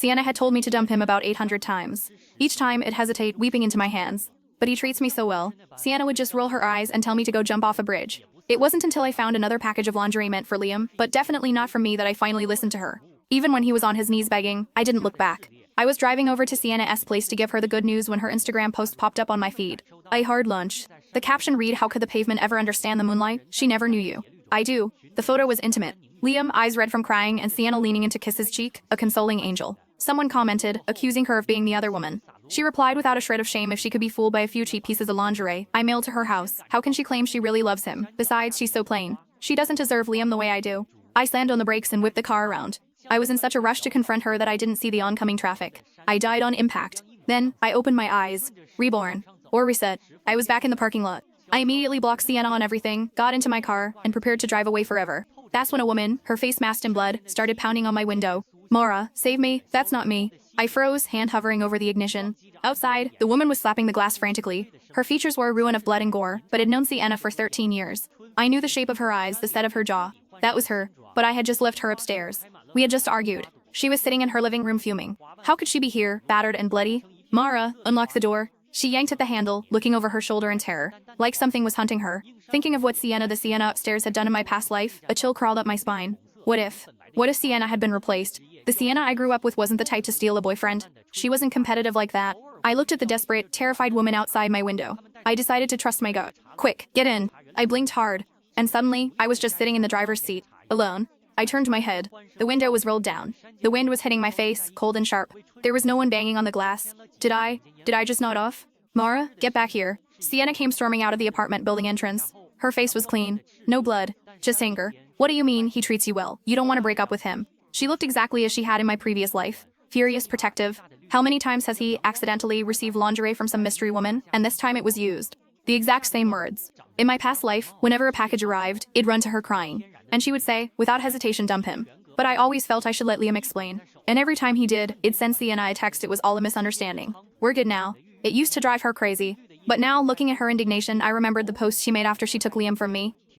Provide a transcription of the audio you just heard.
Sienna had told me to dump him about 800 times. Each time, I'd hesitate, weeping into my hands. But he treats me so well. Sienna would just roll her eyes and tell me to go jump off a bridge. It wasn't until I found another package of lingerie meant for Liam, but definitely not for me, that I finally listened to her. Even when he was on his knees begging, I didn't look back. I was driving over to Sienna's place to give her the good news when her Instagram post popped up on my feed. I hard lunch. The caption read, "How could the pavement ever understand the moonlight? She never knew you." I do. The photo was intimate. Liam, eyes red from crying, and Sienna leaning in to kiss his cheek, a consoling angel. Someone commented, accusing her of being the other woman. She replied without a shred of shame if she could be fooled by a few cheap pieces of lingerie I mailed to her house. How can she claim she really loves him? Besides, she's so plain. She doesn't deserve Liam the way I do. I slammed on the brakes and whipped the car around. I was in such a rush to confront her that I didn't see the oncoming traffic. I died on impact. Then, I opened my eyes. Reborn. Or reset. I was back in the parking lot. I immediately blocked Sienna on everything, got into my car, and prepared to drive away forever. That's when a woman, her face masked in blood, started pounding on my window. "Mara, save me, that's not me." I froze, hand hovering over the ignition. Outside, the woman was slapping the glass frantically. Her features were a ruin of blood and gore, but I'd known Sienna for 13 years. I knew the shape of her eyes, the set of her jaw. That was her, but I had just left her upstairs. We had just argued. She was sitting in her living room fuming. How could she be here, battered and bloody? "Mara, unlock the door." She yanked at the handle, looking over her shoulder in terror, like something was hunting her. Thinking of what the Sienna upstairs had done in my past life, a chill crawled up my spine. What if Sienna had been replaced? The Sienna I grew up with wasn't the type to steal a boyfriend. She wasn't competitive like that. I looked at the desperate, terrified woman outside my window. I decided to trust my gut. "Quick, get in." I blinked hard, and suddenly, I was just sitting in the driver's seat, alone. I turned my head. The window was rolled down. The wind was hitting my face, cold and sharp. There was no one banging on the glass. Did I just nod off? "Mara, get back here." Sienna came storming out of the apartment building entrance. Her face was clean. No blood. Just anger. "What do you mean, he treats you well? You don't want to break up with him?" She looked exactly as she had in my previous life. Furious, protective. How many times has he accidentally received lingerie from some mystery woman, and this time it was used? The exact same words. In my past life, whenever a package arrived, it'd run to her crying. And she would say, without hesitation, dump him. But I always felt I should let Liam explain. And every time he did, it'd send Sienna a text it was all a misunderstanding. We're good now. It used to drive her crazy. But now, looking at her indignation, I remembered the post she made after she took Liam from me.